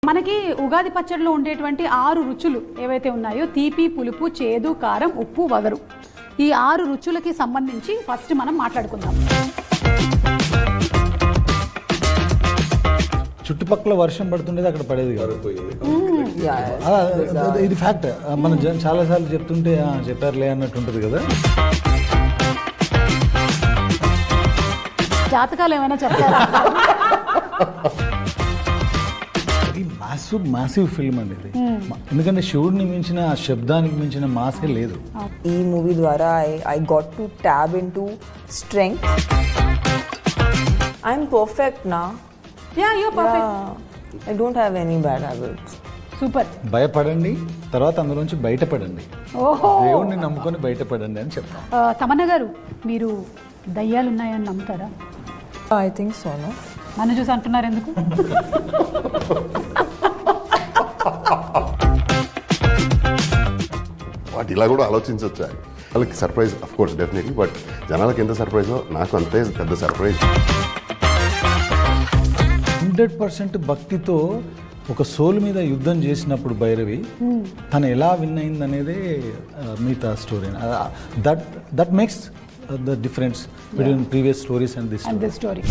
మనకి ఉగాది పచ్చడిలో ఉండేటువంటి 6 రుచులు ఏవైతే ఉన్నాయో తీపి, పులుపు, చేదు, కారం, ఉప్పు, వగరు, ఈ 6 రుచులకి సంబంధించి ఫస్ట్ మనం మాట్లాడుకుందాం. చుట్టుపక్కల వర్షం పడుతుండేది అక్కడ పడేది కాదు. ఇది ఫ్యాక్ట్. మనం చాలాసార్లు చెప్తుంటే చెప్పారులే అన్నట్టు ఉంటుంది కదా. జాతకాలు ఏమైనా చెప్తారా? మాసివ్ ఫిల్మ్ అండి ఇది. ఎందుకంటే శివుడిని మించిన ఆ శబ్దానికి మించిన మాసే లేదు. ఈ మూవీ ద్వారా I got to tap into strength. I'm perfect నా. Yeah you perfect. I don't have any bad habits. Super. భయపడండి, తర్వాత అందులోంచి బయటపడండి. ఓహో, దేవుడిని నమ్ముకొని బయటపడండి అని చెప్తాం. తమన్నా గారు, మీరు దయ్యాలు ఉన్నాయని నమ్ముతారా? I think so. నో, నన్ను చూసి అంటున్నారు ఎందుకు? వాటి ఇలా కూడా ఆలోచించవచ్చా? వాళ్ళకి surprise of course definitely, but జనాలకి ఎంత సర్ప్రైజో నాకు అంతే పెద్ద సర్ప్రైజ్. 100% భక్తితో ఒక సోల్ మీద యుద్ధం చేసినప్పుడు భైరవి తను ఎలా విన్ అయింది అనేదే మిగతా story. That makes the difference between previous stories and this story.